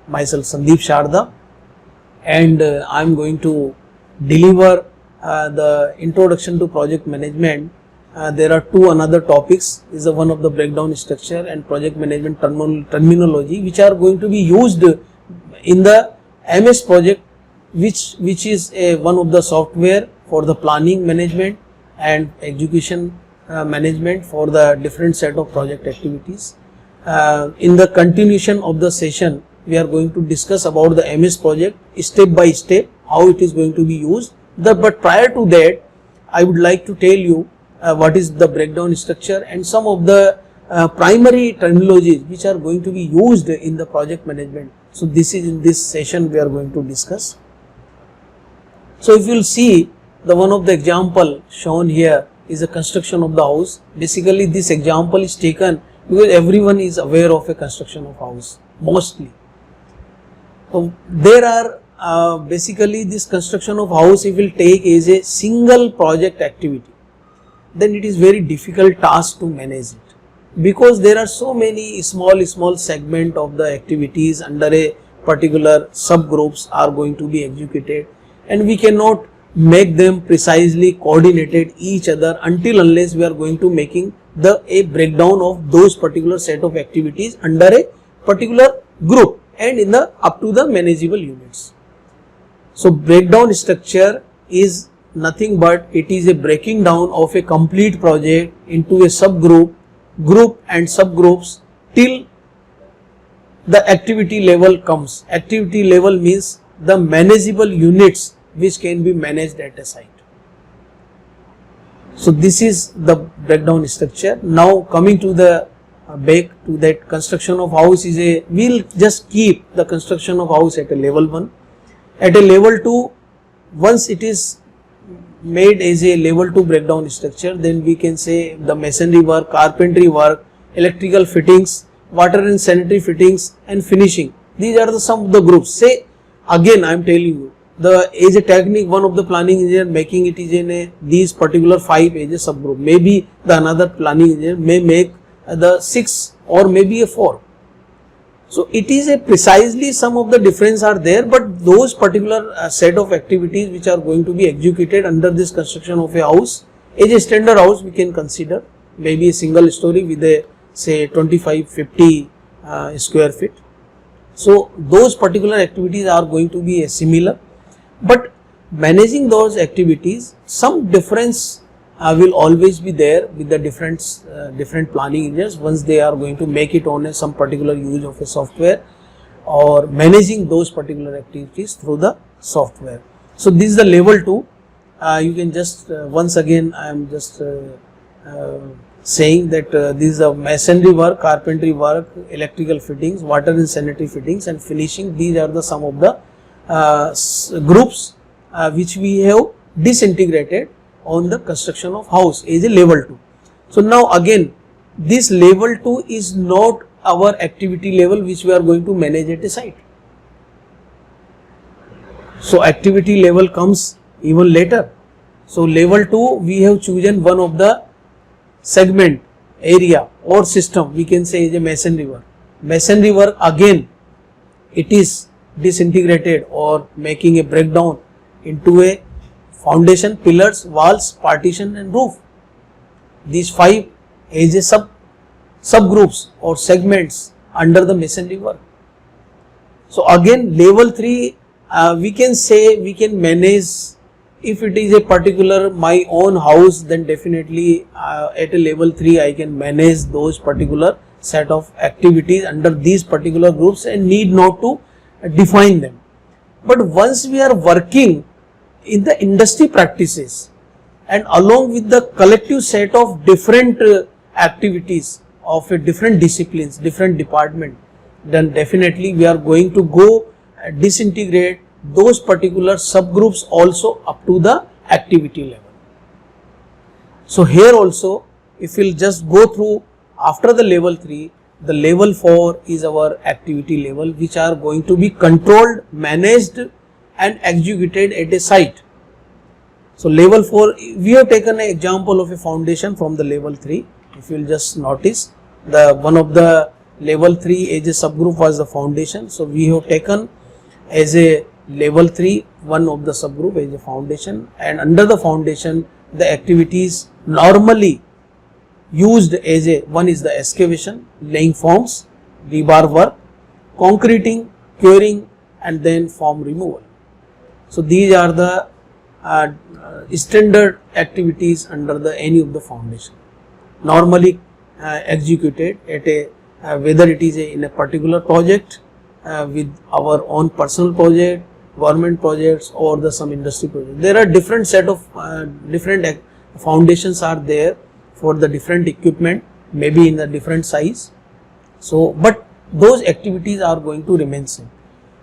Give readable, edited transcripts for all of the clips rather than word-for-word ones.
myself Sandeep Sharda, and I am going to deliver the introduction to project management. There are two another topics, is the one of the breakdown structure and project management terminology, which are going to be used in the MS project, which is one of the software for the planning management and execution management for the different set of project activities. In the continuation of the session, we are going to discuss about the MS project step by step, how it is going to be used. But prior to that, I would like to tell you what is the breakdown structure and some of the primary terminologies which are going to be used in the project management. So this is in this session we are going to discuss. So if you will see, the one of the example shown here is a construction of the house. Basically this example is taken because everyone is aware of a construction of house mostly. So there are basically this construction of house, if we will take as a single project activity, then it is very difficult task to manage it, because there are so many small segment of the activities under a particular subgroups are going to be executed, and we cannot make them precisely coordinated each other until unless we are going to making a breakdown of those particular set of activities under a particular group and in the up to the manageable units. So breakdown structure is nothing but it is a breaking down of a complete project into a subgroup, group and subgroups till the activity level comes. Activity level means the manageable units which can be managed at a site. So this is the breakdown structure. Now coming to the back to that construction of house is a, we will just keep the construction of house at a level 1. At a level 2, once it is made as a level 2 breakdown structure, then we can say the masonry work, carpentry work, electrical fittings, water and sanitary fittings and finishing. These are the some of the groups. Say again I am telling you, the as a technique, one of the planning engineer making it is in a these particular 5 as a subgroup. Maybe the another planning engineer may make the 6 or maybe a 4. So it is a precisely some of the difference are there, but those particular set of activities which are going to be executed under this construction of a house, as a standard house we can consider maybe a single story with a say 25-50 square feet. So those particular activities are going to be similar, but managing those activities, some difference will always be there with the different planning engineers once they are going to make it on some particular use of a software or managing those particular activities through the software. So this is the level 2. You can just once again I am just saying that this is a masonry work, carpentry work, electrical fittings, water and sanitary fittings and finishing. These are the some of the groups which we have disintegrated on the construction of house is a level 2. So now again this level 2 is not our activity level which we are going to manage at a site. So activity level comes even later. So level 2 we have chosen one of the segment area or system, we can say is a masonry work. Masonry work again it is disintegrated or making a breakdown into a foundation, pillars, walls, partition and roof. These 5 as a subgroups or segments under the masonry work. So again level 3 we can say we can manage, if it is a particular my own house, then definitely at a level 3 I can manage those particular set of activities under these particular groups and need not to define them. But once we are working in the industry practices and along with the collective set of different activities of a different disciplines, different department, then definitely we are going to go disintegrate those particular subgroups also up to the activity level. So here also if we will just go through after the level 3, the level 4 is our activity level which are going to be controlled, managed and executed at a site. So level 4 we have taken an example of a foundation from the level 3. If you will just notice, the one of the level 3 as a subgroup was the foundation. So we have taken as a level 3 one of the subgroup as a foundation, and under the foundation the activities normally used as a one is the excavation, laying forms, rebar work, concreting, curing, and then form removal. So these are the standard activities under the any of the foundation, normally executed at a whether it is in a particular project with our own personal project, government projects, or the some industry project. There are different set of different foundations are there for the different equipment, maybe in the different size. So but those activities are going to remain same.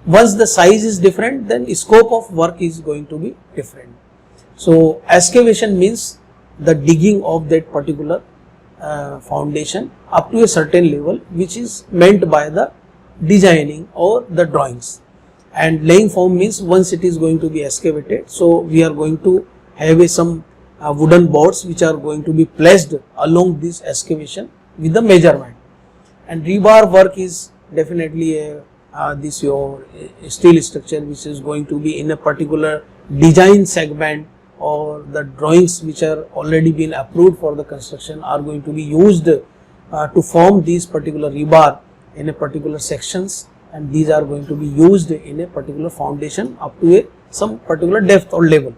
Once the size is different, then scope of work is going to be different. So excavation means the digging of that particular foundation up to a certain level, which is meant by the designing or the drawings. And laying form means once it is going to be excavated, so we are going to have some wooden boards which are going to be placed along this excavation with the measurement. And rebar work is definitely this your steel structure which is going to be in a particular design segment, or the drawings which are already been approved for the construction are going to be used to form these particular rebar in a particular sections, and these are going to be used in a particular foundation up to some particular depth or level.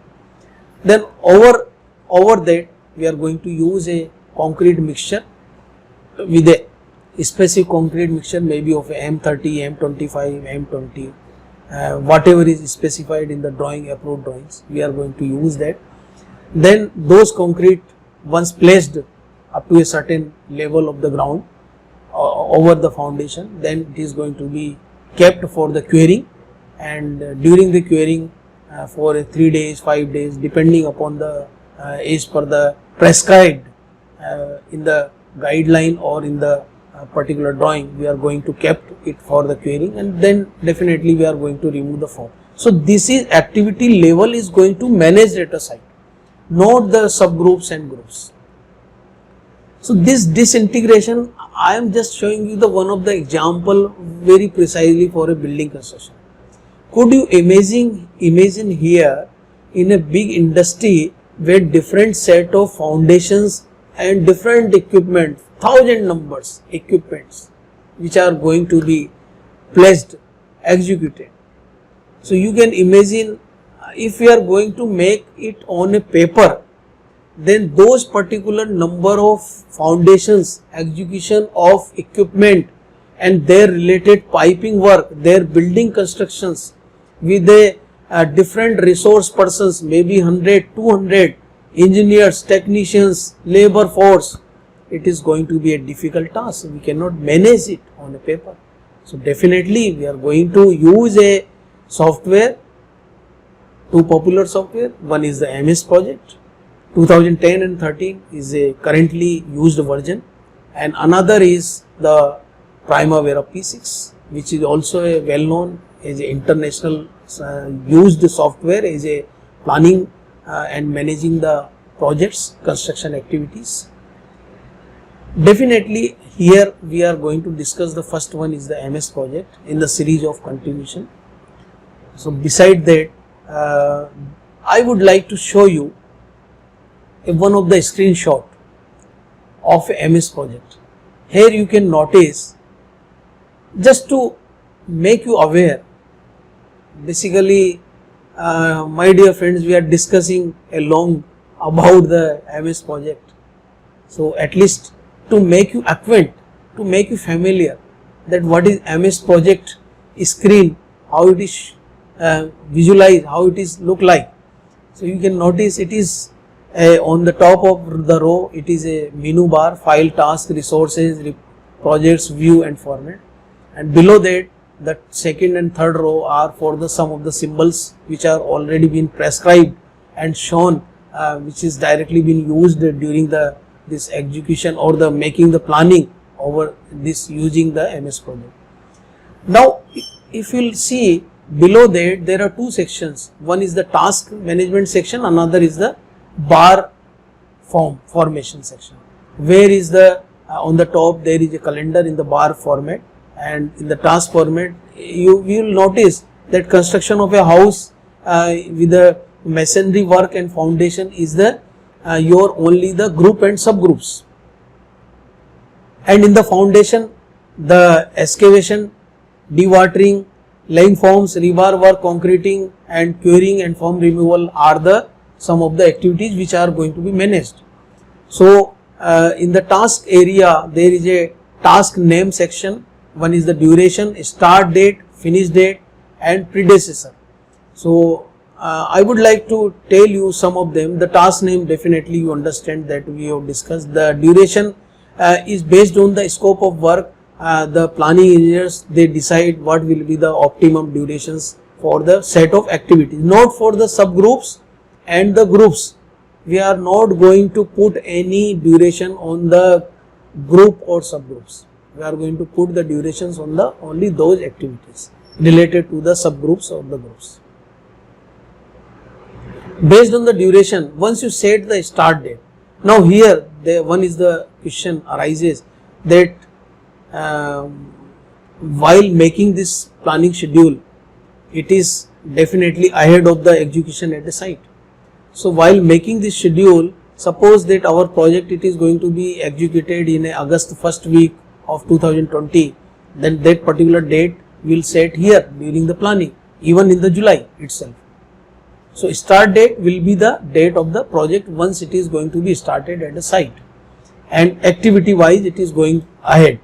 Then over that we are going to use a concrete mixture with a specific concrete mixture, maybe of M30, M25, M20, whatever is specified in the drawing, approved drawings, we are going to use that. Then those concrete once placed up to a certain level of the ground over the foundation, then it is going to be kept for the curing, and during the curing for 3 days, 5 days, depending upon the as per the prescribed in the guideline or in the particular drawing, we are going to kept it for the curing, and then definitely we are going to remove the form. So this is activity level is going to manage at a site, not the subgroups and groups. So this disintegration, I am just showing you the one of the example very precisely for a building construction. Could you imagine here in a big industry where different set of foundations and different equipment, 1000 numbers equipments which are going to be placed, executed. So you can imagine if we are going to make it on a paper, then those particular number of foundations, execution of equipment and their related piping work, their building constructions with a different resource persons, maybe 100, 200 engineers, technicians, labor force, it is going to be a difficult task. We cannot manage it on a paper. So definitely we are going to use a software, two popular software. One is the MS Project, 2010 and 13 is a currently used version, and another is the Primavera P6, which is also a well known as a international used software as a planning and managing the projects, construction activities. Definitely here we are going to discuss the first one is the MS Project in the series of continuation. So beside that I would like to show you one of the screenshot of a MS Project. Here you can notice, just to make you aware, basically my dear friends, we are discussing along about the MS Project. So at least to make you acquaint, to make you familiar that what is MS Project screen, how it is visualized, how it is look like. So you can notice it is on the top of the row, it is a menu bar, file, task, resources, projects, view and format, and below that the second and third row are for the some of the symbols which are already been prescribed and shown, which is directly been used during the this execution or the making the planning over this using the MS Project. Now if you will see below that, there are two sections. One is the task management section, another is the bar formation section, where is the on the top there is a calendar in the bar format, and in the task format you will notice that construction of a house with the masonry work and foundation is the your only the group and subgroups, and in the foundation the excavation, dewatering, laying forms, rebar work, concreting and curing and form removal are the some of the activities which are going to be managed. So in the task area there is a task name section. One is the duration, start date, finish date and predecessor. So I would like to tell you some of them. The task name, definitely you understand that we have discussed. The duration is based on the scope of work. The planning engineers, they decide what will be the optimum durations for the set of activities, not for the subgroups and the groups. We are not going to put any duration on the group or subgroups. We are going to put the durations on the only those activities related to the subgroups or the groups. Based on the duration, once you set the start date, now here one is the question arises that while making this planning schedule, it is definitely ahead of the execution at the site. So while making this schedule, suppose that our project it is going to be executed in August first week of 2020, then that particular date will set here during the planning, even in the July itself. So start date will be the date of the project once it is going to be started at the site, and activity wise it is going ahead,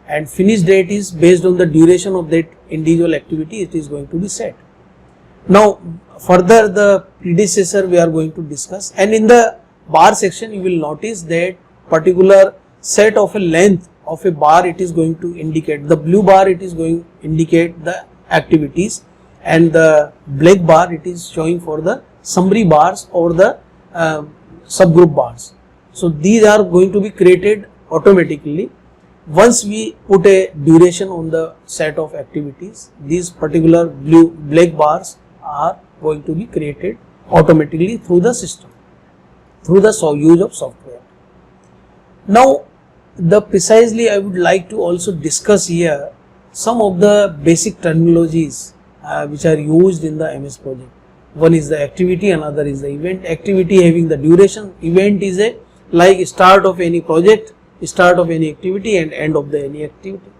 and finish date is based on the duration of that individual activity it is going to be set. Now further the predecessor we are going to discuss, and in the bar section you will notice that particular set of a length of a bar it is going to indicate. The blue bar it is going to indicate the activities, and the black bar it is showing for the summary bars or the subgroup bars. So these are going to be created automatically. Once we put a duration on the set of activities, these particular black bars are going to be created automatically through the system, through the use of software. Now precisely I would like to also discuss here some of the basic terminologies which are used in the MS project. One is the activity, another is the event. Activity having the duration, event is a like start of any project, start of any activity and end of the any activity.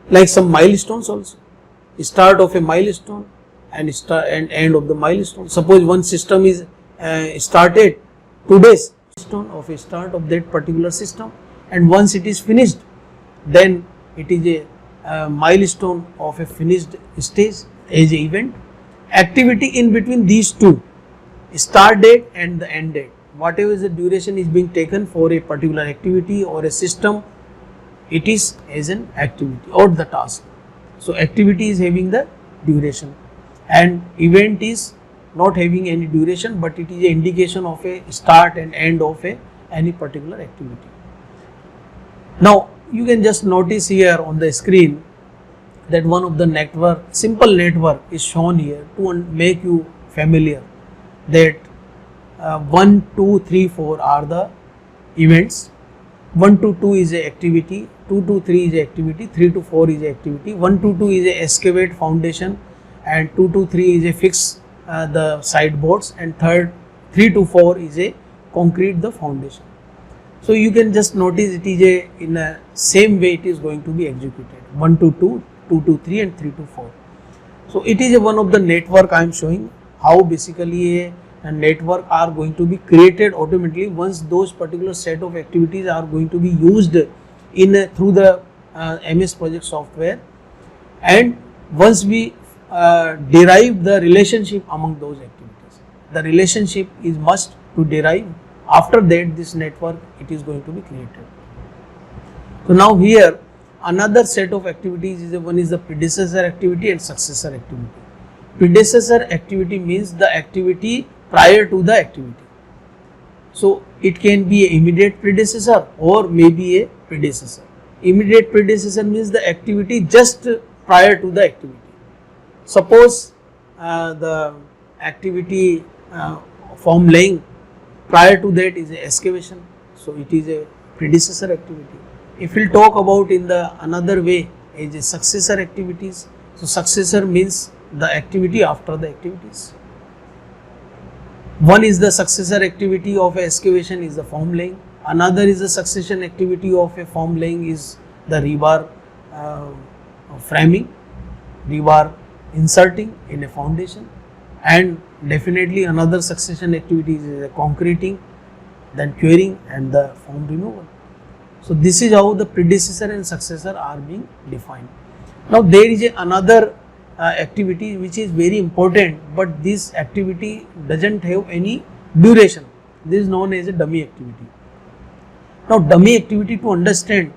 Like some milestones also, start of a milestone and start and end of the milestone. Suppose one system is started today's milestone of a start of that particular system, and once it is finished, then it is a milestone of a finished stage as a event. Activity in between these two, start date and the end date, whatever is the duration is being taken for a particular activity or a system, it is as an activity or the task. So activity is having the duration, and event is not having any duration, but it is an indication of a start and end of any particular activity. Now you can just notice here on the screen that one of the simple network is shown here to make you familiar that 1, 2, 3, 4 are the events. 1 to 2 is a activity, 2 to 3 is a activity, 3 to 4 is a activity, 1 to 2 is a excavate foundation, and 2 to 3 is a fix the sideboards, and 3 to 4 is a concrete the foundation. So you can just notice it is in a same way it is going to be executed, 1 to 2, 2 to 3 and 3 to 4. So it is one of the network I am showing how basically a network are going to be created automatically once those particular set of activities are going to be used in through the MS project software, and once we derive the relationship among those activities, the relationship is must to derive. After that this network it is going to be created. So now here another set of activities is one is the predecessor activity and successor activity. Predecessor activity means the activity prior to the activity. So it can be an immediate predecessor or maybe a predecessor. Immediate predecessor means the activity just prior to the activity. Suppose the activity form laying, prior to that is a excavation, so it is a predecessor activity. If we'll talk about in the another way is a successor activities. So successor means the activity after the activities. One is the successor activity of excavation is the form laying. Another is the succession activity of a form laying is the rebar framing, rebar inserting in a foundation, and definitely another succession activity is the concreting, then curing and the form removal. So this is how the predecessor and successor are being defined. Now there is another activity which is very important, but this activity doesn't have any duration. This is known as a dummy activity. Now dummy activity, to understand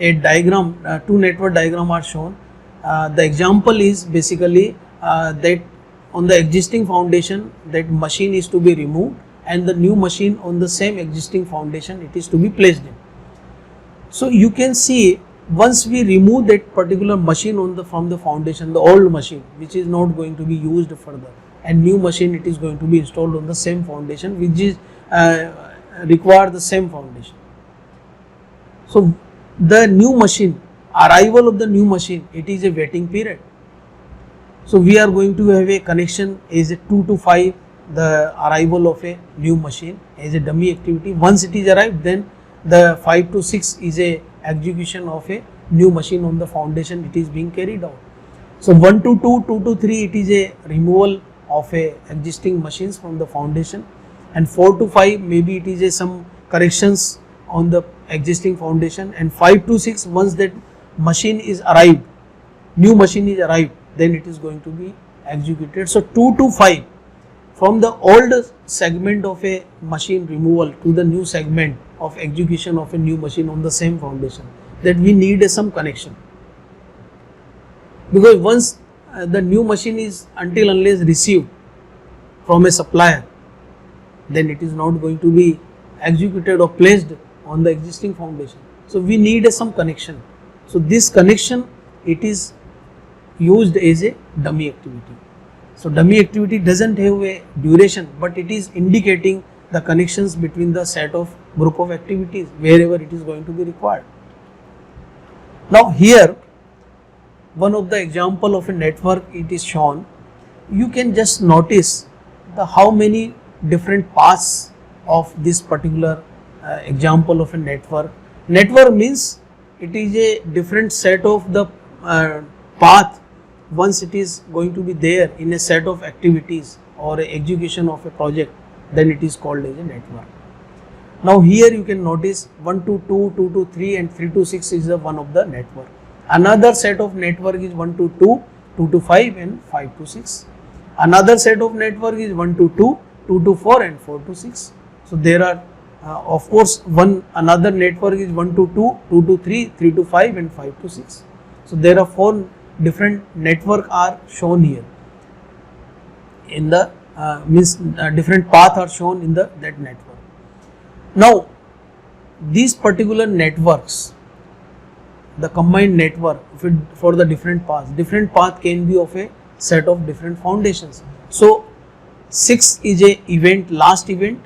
a diagram, two network diagram are shown. The example is basically that on the existing foundation that machine is to be removed and the new machine on the same existing foundation it is to be placed in. So you can see once we remove that particular machine on the from the foundation, the old machine which is not going to be used further, and new machine it is going to be installed on the same foundation which is require the same foundation. So the new machine, arrival of the new machine, it is a waiting period. So we are going to have a connection as a 2 to 5, the arrival of a new machine as a dummy activity. Once it is arrived, then the 5 to 6 is a execution of a new machine on the foundation, it is being carried out. So 1 to 2, 2 to 3 it is a removal of a existing machines from the foundation, and 4 to 5 maybe it is a some corrections on the existing foundation, and 5 to 6 once that machine is arrived, new machine is arrived, then it is going to be executed. So 2 to 5 from the old segment of a machine removal to the new segment of execution of a new machine on the same foundation, that we need some connection, because once the new machine is until unless received from a supplier, then it is not going to be executed or placed on the existing foundation. So we need some connection. So this connection it is used as a dummy activity. So dummy activity doesn't have a duration, but it is indicating the connections between the set of group of activities wherever it is going to be required. Now here one of the example of a network it is shown. You can just notice the how many different paths of this particular example of a network. Network means it is a different set of the path. Once it is going to be there in a set of activities or a execution of a project, then it is called as a network. Now here you can notice 1 to 2, 2 to 3 and 3 to 6 is the one of the network. Another set of network is 1 to 2, 2 to 5 and 5 to 6. Another set of network is 1 to 2, 2 to 4 and 4 to 6. So there are of course another network is 1 to 2, 2 to 3, 3 to 5 and 5 to 6. So there are 4 different network are shown here in the different path are shown in that network. Now these particular networks, the combined network for the different path can be of a set of different foundations. So 6 is a event, last event,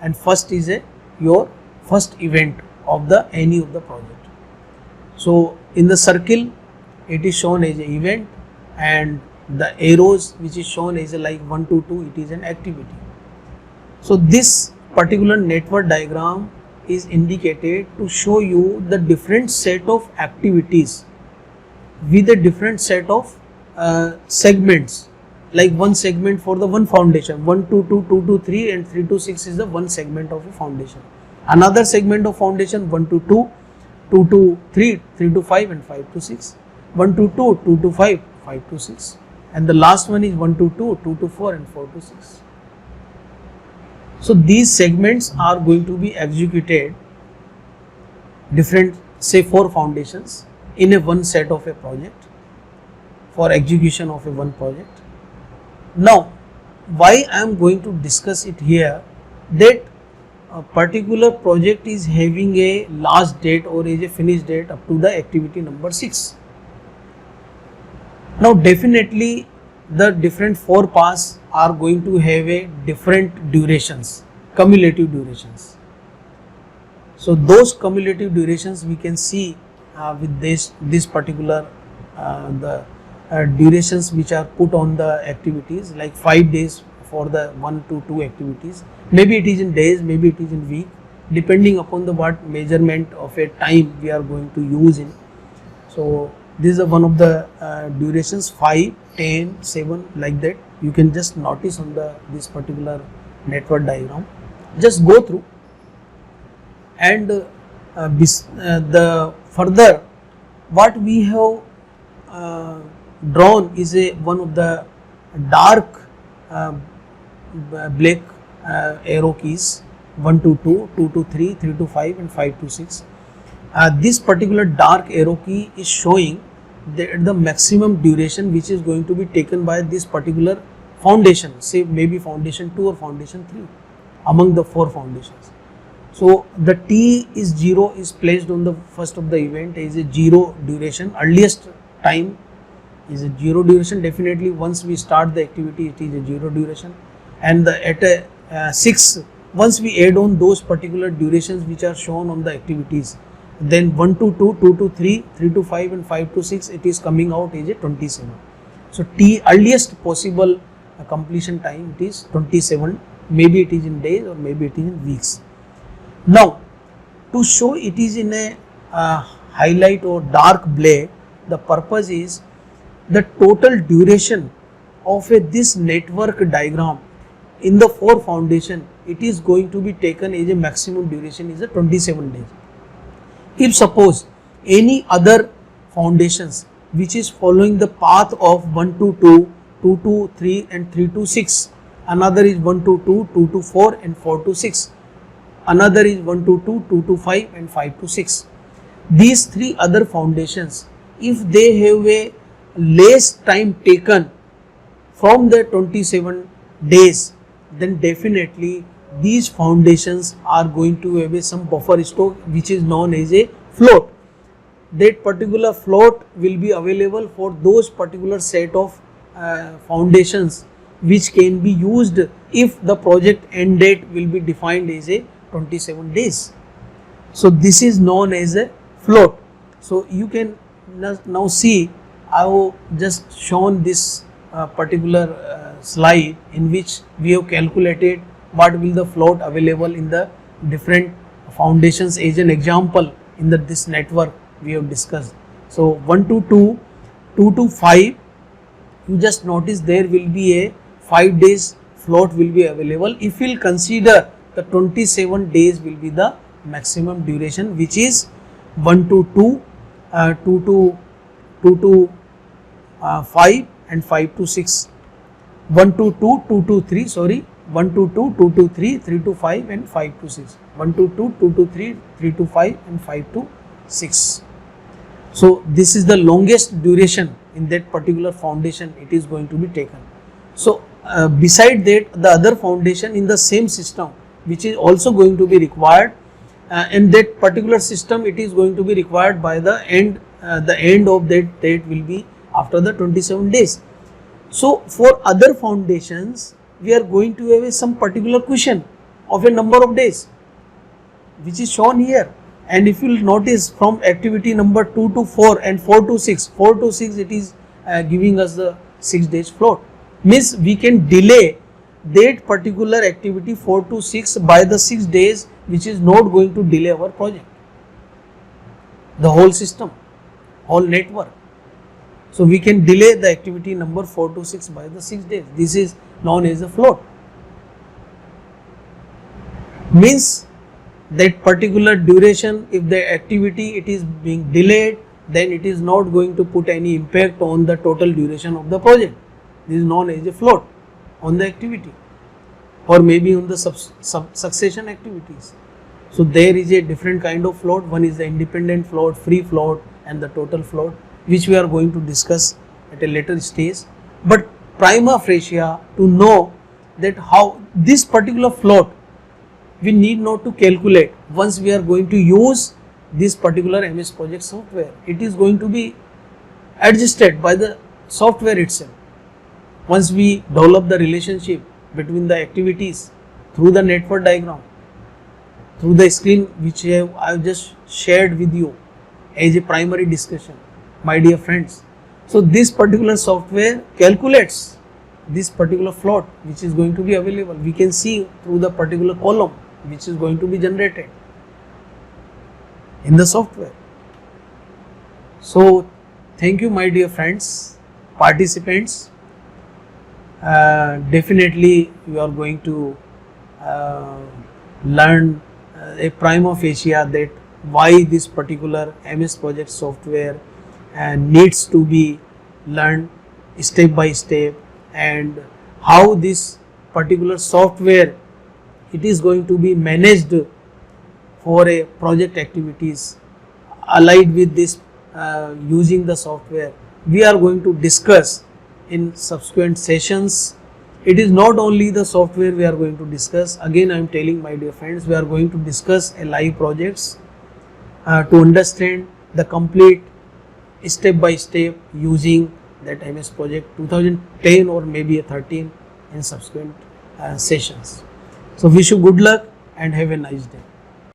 and first is a your first event of the any of the project. So in the circle it is shown as an event, and the arrows which is shown as a like 1 to 2 it is an activity. So this particular network diagram is indicated to show you the different set of activities with a different set of segments, like one segment for the one foundation, 1 to 2, 2 to 3 and 3 to 6 is the one segment of a foundation. Another segment of foundation 1 to 2, 2 to 3, 3 to 5 and 5 to 6. 1 to 2, 2 to 5, 5 to 6, and the last one is 1 to 2, 2 to 4 and 4 to 6. So these segments are going to be executed different, say 4 foundations in a one set of a project for execution of a one project. Now why I am going to discuss it here, that a particular project is having a last date or is a finish date up to the activity number 6. Now definitely the different 4 paths are going to have a different durations, cumulative durations. So those cumulative durations we can see with this particular the durations which are put on the activities, like 5 days for the 1 to 2 activities. Maybe it is in days, maybe it is in week, depending upon the what measurement of a time we are going to use in. So this is one of the durations, 5, 10, 7, like that. You can just notice on this particular network diagram. Just go through, and the further what we have drawn is one of the dark black arrow keys, 1 to 2, 2 to 3, 3 to 5 and 5 to 6. This particular dark arrow key is showing the maximum duration which is going to be taken by this particular foundation, say maybe foundation 2 or foundation 3 among the 4 foundations. So the T is 0 is placed on the first of the event as a 0 duration, earliest time is a 0 duration. Definitely once we start the activity it is a 0 duration, and at a 6, once we add on those particular durations which are shown on the activities, then 1 to 2, 2 to 3, 3 to 5 and 5 to 6, it is coming out as a 27. So T earliest possible completion time it is 27, maybe it is in days or maybe it is in weeks. Now to show it is in a highlight or dark black, the purpose is the total duration of this network diagram in the 4 foundation, it is going to be taken as a maximum duration is a 27 days. If suppose any other foundations which is following the path of 1 to 2, 2 to 3 and 3 to 6, another is 1 to 2, 2 to 4 and 4 to 6, another is 1 to 2, 2 to 5 and 5 to 6. These 3 other foundations, if they have a less time taken from the 27 days, then definitely these foundations are going to have some buffer stock which is known as a float. That particular float will be available for those particular set of foundations which can be used if the project end date will be defined as a 27 days. So this is known as a float. So you can now see I have just shown this particular slide in which we have calculated what will the float available in the different foundations as an example in this network we have discussed. So 1 to 2, 2 to 5, you just notice there will be a 5 days float will be available. If we will consider the 27 days will be the maximum duration, which is 1 to 2, 2 to 5 and 5 to 6, 1 to 2, 2 to 3, sorry, 1 to 2, 2 to 3, 3 to 5 and 5 to 6, 1 to 2, 2 to 3, 3 to 5 and 5 to 6. So this is the longest duration in that particular foundation it is going to be taken. So beside that, the other foundation in the same system which is also going to be required, and that particular system it is going to be required by the end of that date will be after the 27 days. So for other foundations we are going to have some particular cushion of a number of days which is shown here, and if you will notice from activity number 2 to 4 and 4 to 6, 4 to 6 it is giving us the 6 days float, means we can delay that particular activity 4 to 6 by the 6 days, which is not going to delay our project, the whole system, whole network. So we can delay the activity number 4 to 6 by the 6 days. This is known as a float. Means that particular duration, if the activity it is being delayed, then it is not going to put any impact on the total duration of the project. This is known as a float on the activity, or maybe on the succession activities. So there is a different kind of float. One is the independent float, free float and the total float, which we are going to discuss at a later stage. But prima facie, to know that how this particular float we need not to calculate once we are going to use this particular MS Project software. It is going to be adjusted by the software itself. Once we develop the relationship between the activities through the network diagram, through the screen which I've just shared with you as a primary discussion, my dear friends. So this particular software calculates this particular float which is going to be available. We can see through the particular column which is going to be generated in the software. So thank you, my dear friends, participants. Definitely you are going to learn a prima facie that why this particular MS Project software needs to be learned step by step, and how this particular software it is going to be managed for a project activities allied with this using the software. We are going to discuss in subsequent sessions. It is not only the software we are going to discuss. Again, I am telling my dear friends, we are going to discuss a live projects to understand the complete step by step using that MS Project 2010 or maybe a 13 in subsequent sessions. So wish you good luck and have a nice day.